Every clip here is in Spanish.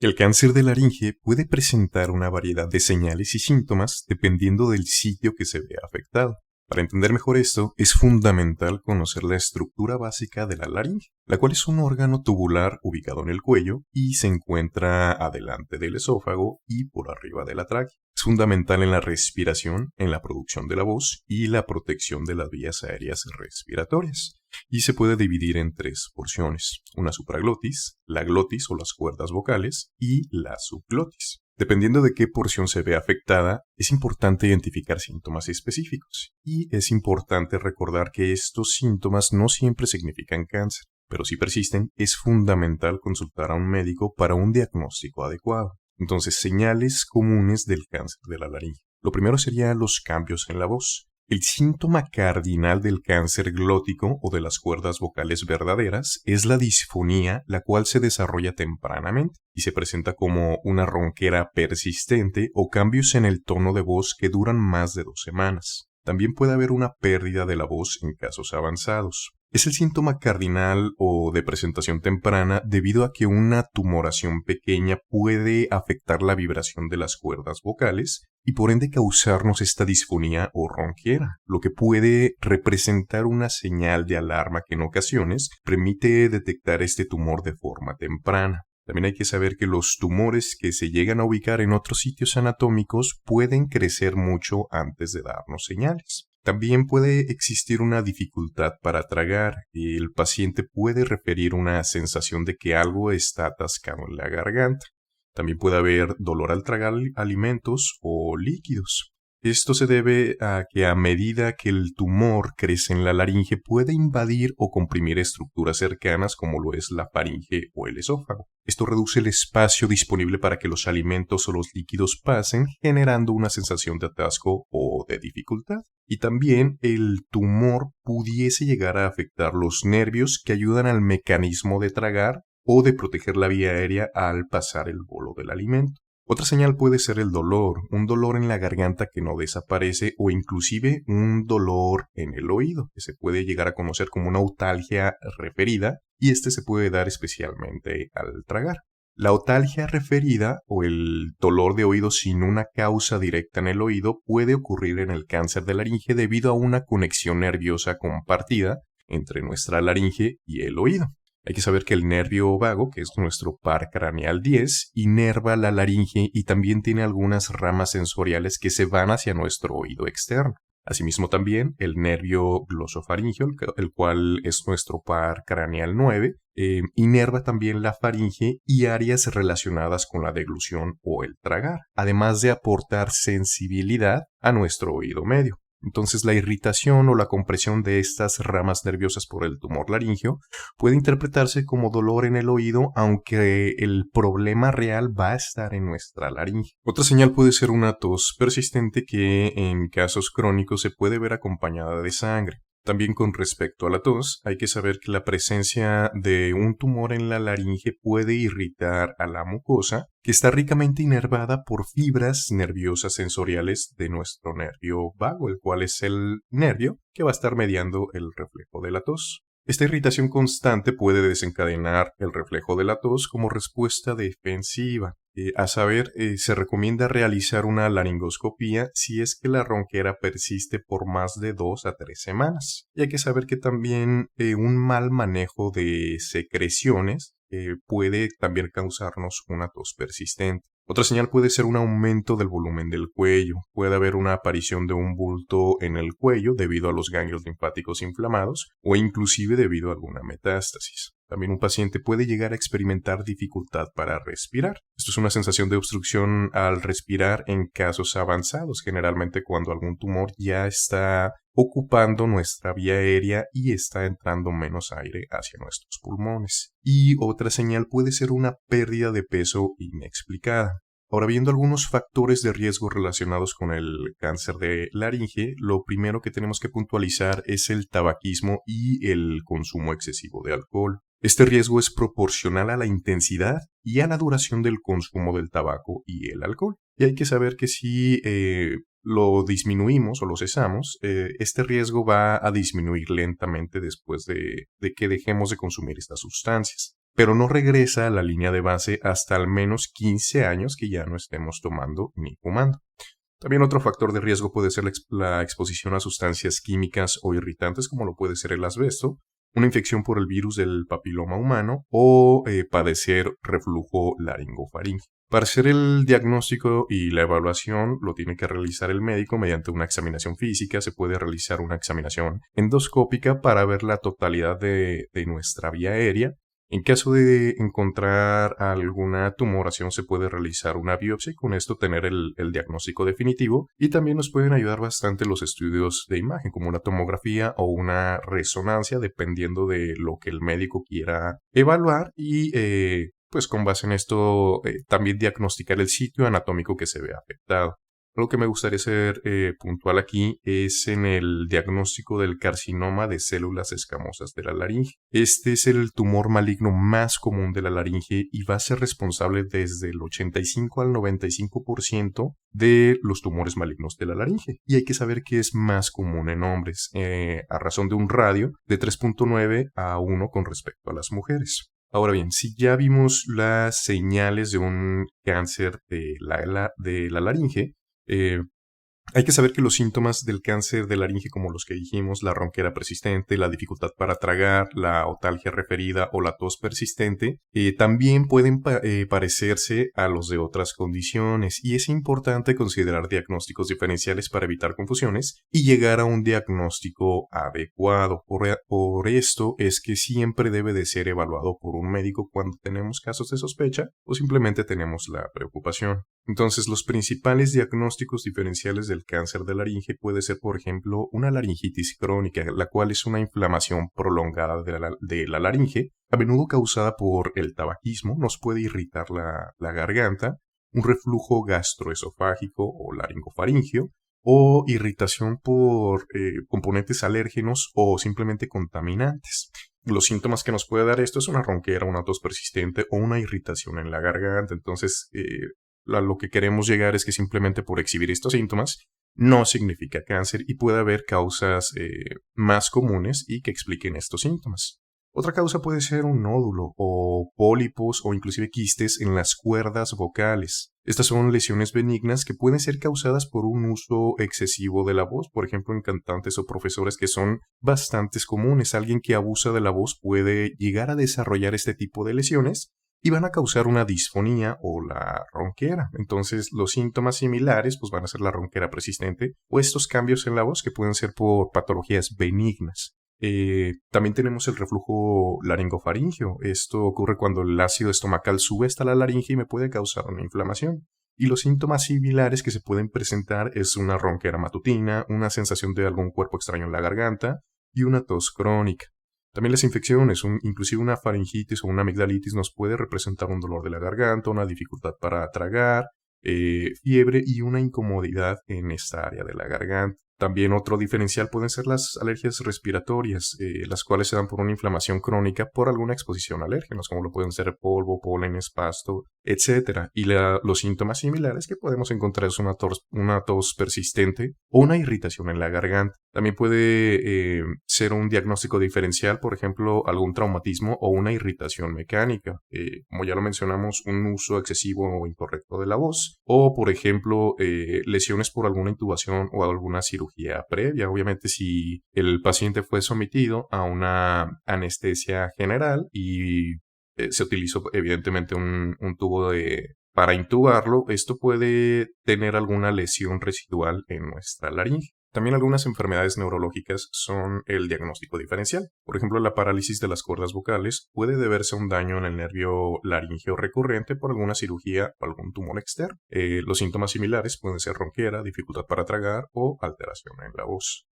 El cáncer de laringe puede presentar una variedad de señales y síntomas dependiendo del sitio que se vea afectado. Para entender mejor esto, es fundamental conocer la estructura básica de la laringe, la cual es un órgano tubular ubicado en el cuello y se encuentra adelante del esófago y por arriba de la tráquea. Es fundamental en la respiración, en la producción de la voz y la protección de las vías aéreas respiratorias. Y se puede dividir en tres porciones: una supraglotis, la glotis o las cuerdas vocales y la subglotis. Dependiendo de qué porción se ve afectada, es importante identificar síntomas específicos. Y es importante recordar que estos síntomas no siempre significan cáncer, pero si persisten, es fundamental consultar a un médico para un diagnóstico adecuado. Entonces, señales comunes del cáncer de la laringe. Lo primero serían los cambios en la voz. El síntoma cardinal del cáncer glótico o de las cuerdas vocales verdaderas es la disfonía, la cual se desarrolla tempranamente y se presenta como una ronquera persistente o cambios en el tono de voz que duran más de 2 semanas. También puede haber una pérdida de la voz en casos avanzados. Es el síntoma cardinal o de presentación temprana debido a que una tumoración pequeña puede afectar la vibración de las cuerdas vocales y por ende causarnos esta disfonía o ronquera, lo que puede representar una señal de alarma que en ocasiones permite detectar este tumor de forma temprana. También hay que saber que los tumores que se llegan a ubicar en otros sitios anatómicos pueden crecer mucho antes de darnos señales. También puede existir una dificultad para tragar y el paciente puede referir una sensación de que algo está atascado en la garganta. También puede haber dolor al tragar alimentos o líquidos. Esto se debe a que a medida que el tumor crece en la laringe puede invadir o comprimir estructuras cercanas como lo es la faringe o el esófago. Esto reduce el espacio disponible para que los alimentos o los líquidos pasen, generando una sensación de atasco o de dificultad. Y también el tumor pudiese llegar a afectar los nervios que ayudan al mecanismo de tragar o de proteger la vía aérea al pasar el bolo del alimento. Otra señal puede ser el dolor, un dolor en la garganta que no desaparece o inclusive un dolor en el oído, que se puede llegar a conocer como una otalgia referida y este se puede dar especialmente al tragar. La otalgia referida o el dolor de oído sin una causa directa en el oído puede ocurrir en el cáncer de laringe debido a una conexión nerviosa compartida entre nuestra laringe y el oído. Hay que saber que el nervio vago, que es nuestro par craneal 10, inerva la laringe y también tiene algunas ramas sensoriales que se van hacia nuestro oído externo. Asimismo también el nervio glosofaringeo, el cual es nuestro par craneal 9, inerva también la faringe y áreas relacionadas con la deglución o el tragar, además de aportar sensibilidad a nuestro oído medio. Entonces la irritación o la compresión de estas ramas nerviosas por el tumor laríngeo puede interpretarse como dolor en el oído, aunque el problema real va a estar en nuestra laringe. Otra señal puede ser una tos persistente que en casos crónicos se puede ver acompañada de sangre. También con respecto a la tos, hay que saber que la presencia de un tumor en la laringe puede irritar a la mucosa, que está ricamente inervada por fibras nerviosas sensoriales de nuestro nervio vago, el cual es el nervio que va a estar mediando el reflejo de la tos. Esta irritación constante puede desencadenar el reflejo de la tos como respuesta defensiva. Se recomienda realizar una laringoscopía si es que la ronquera persiste por más de 2 a 3 semanas. Y hay que saber que también un mal manejo de secreciones puede también causarnos una tos persistente. Otra señal puede ser un aumento del volumen del cuello. Puede haber una aparición de un bulto en el cuello debido a los ganglios linfáticos inflamados o inclusive debido a alguna metástasis. También un paciente puede llegar a experimentar dificultad para respirar. Esto es una sensación de obstrucción al respirar en casos avanzados, generalmente cuando algún tumor ya está ocupando nuestra vía aérea y está entrando menos aire hacia nuestros pulmones. Y otra señal puede ser una pérdida de peso inexplicada. Ahora, viendo algunos factores de riesgo relacionados con el cáncer de laringe, lo primero que tenemos que puntualizar es el tabaquismo y el consumo excesivo de alcohol. Este riesgo es proporcional a la intensidad y a la duración del consumo del tabaco y el alcohol. Y hay que saber que si lo disminuimos o lo cesamos, este riesgo va a disminuir lentamente después de que dejemos de consumir estas sustancias. pero no regresa a la línea de base hasta al menos 15 años que ya no estemos tomando ni fumando. También otro factor de riesgo puede ser la exposición a sustancias químicas o irritantes como lo puede ser el asbesto, una infección por el virus del papiloma humano o padecer reflujo laringofaríngeo. Para hacer el diagnóstico y la evaluación lo tiene que realizar el médico mediante una examinación física. Se puede realizar una examinación endoscópica para ver la totalidad de nuestra vía aérea. En caso de encontrar alguna tumoración se puede realizar una biopsia y con esto tener el diagnóstico definitivo, y también nos pueden ayudar bastante los estudios de imagen como una tomografía o una resonancia dependiendo de lo que el médico quiera evaluar y pues con base en esto también diagnosticar el sitio anatómico que se ve afectado. Lo que me gustaría ser puntual aquí es en el diagnóstico del carcinoma de células escamosas de la laringe. Este es el tumor maligno más común de la laringe y va a ser responsable desde el 85 al 95% de los tumores malignos de la laringe. Y hay que saber que es más común en hombres, a razón de un radio de 3.9 a 1 con respecto a las mujeres. Ahora bien, si ya vimos las señales de un cáncer de la laringe, hay que saber que los síntomas del cáncer de laringe, como los que dijimos, la ronquera persistente, la dificultad para tragar, la otalgia referida o la tos persistente, también pueden parecerse a los de otras condiciones, y es importante considerar diagnósticos diferenciales para evitar confusiones y llegar a un diagnóstico adecuado. Por esto es que siempre debe de ser evaluado por un médico cuando tenemos casos de sospecha o simplemente tenemos la preocupación. Entonces, los principales diagnósticos diferenciales del cáncer de laringe puede ser, por ejemplo, una laringitis crónica, la cual es una inflamación prolongada de la laringe, a menudo causada por el tabaquismo, nos puede irritar la garganta, un reflujo gastroesofágico o laringofaringio, o irritación por componentes alérgenos o simplemente contaminantes. Los síntomas que nos puede dar esto es una ronquera, una tos persistente o una irritación en la garganta. Entonces, lo que queremos llegar es que simplemente por exhibir estos síntomas no significa cáncer y puede haber causas más comunes y que expliquen estos síntomas. Otra causa puede ser un nódulo o pólipos o inclusive quistes en las cuerdas vocales. Estas son lesiones benignas que pueden ser causadas por un uso excesivo de la voz, por ejemplo en cantantes o profesores, que son bastante comunes. Alguien que abusa de la voz puede llegar a desarrollar este tipo de lesiones y van a causar una disfonía o la ronquera. Entonces los síntomas similares pues van a ser la ronquera persistente o estos cambios en la voz que pueden ser por patologías benignas. También tenemos el reflujo laringofaringio. Esto ocurre cuando el ácido estomacal sube hasta la laringe y me puede causar una inflamación. Y los síntomas similares que se pueden presentar es una ronquera matutina, una sensación de algún cuerpo extraño en la garganta y una tos crónica. También las infecciones, inclusive una faringitis o una amigdalitis nos puede representar un dolor de la garganta, una dificultad para tragar, fiebre y una incomodidad en esta área de la garganta. También otro diferencial pueden ser las alergias respiratorias, las cuales se dan por una inflamación crónica por alguna exposición a alérgenos, como lo pueden ser polvo, pólenes, pasto, etc. Y los síntomas similares que podemos encontrar es una tos persistente o una irritación en la garganta. También puede ser un diagnóstico diferencial, por ejemplo, algún traumatismo o una irritación mecánica, como ya lo mencionamos, un uso excesivo o incorrecto de la voz, o por ejemplo, lesiones por alguna intubación o alguna cirugía previa. Obviamente, si el paciente fue sometido a una anestesia general y se utilizó evidentemente un tubo para intubarlo, esto puede tener alguna lesión residual en nuestra laringe. También algunas enfermedades neurológicas son el diagnóstico diferencial. Por ejemplo, la parálisis de las cuerdas vocales puede deberse a un daño en el nervio laríngeo recurrente por alguna cirugía o algún tumor externo. Los síntomas similares pueden ser ronquera, dificultad para tragar o alteración en la voz.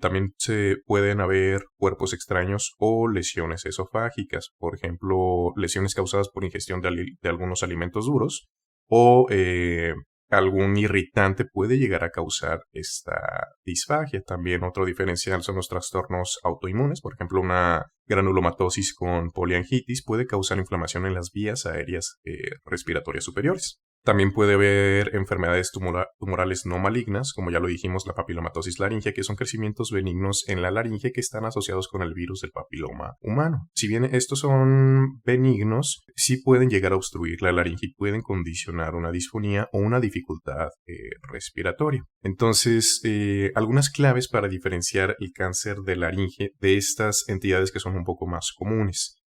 También se pueden haber cuerpos extraños o lesiones esofágicas. Por ejemplo, lesiones causadas por ingestión de algunos alimentos duros o algún irritante puede llegar a causar esta disfagia. También otro diferencial son los trastornos autoinmunes. Por ejemplo, una granulomatosis con poliangitis puede causar inflamación en las vías aéreas respiratorias superiores. También puede haber enfermedades tumorales no malignas, como ya lo dijimos, la papilomatosis laringea, que son crecimientos benignos en la laringe que están asociados con el virus del papiloma humano. Si bien estos son benignos, sí pueden llegar a obstruir la laringe y pueden condicionar una disfonía o una dificultad respiratoria. Entonces, algunas claves para diferenciar el cáncer de laringe de estas entidades que son un poco más comunes.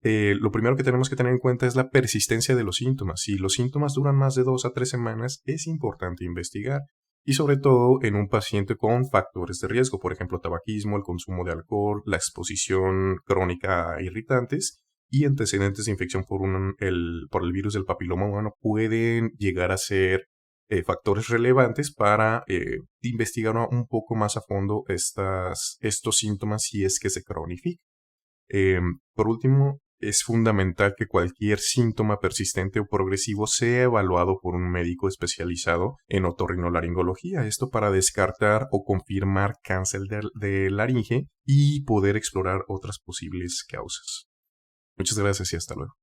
Lo primero que tenemos que tener en cuenta es la persistencia de los síntomas. Si los síntomas duran más de 2 a 3 semanas, es importante investigar. Y sobre todo en un paciente con factores de riesgo, por ejemplo, tabaquismo, el consumo de alcohol, la exposición crónica a irritantes y antecedentes de infección por el virus del papiloma humano pueden llegar a ser factores relevantes para investigar un poco más a fondo estos síntomas si es que se cronifican. Por último, es fundamental que cualquier síntoma persistente o progresivo sea evaluado por un médico especializado en otorrinolaringología. Esto para descartar o confirmar cáncer de laringe y poder explorar otras posibles causas. Muchas gracias y hasta luego.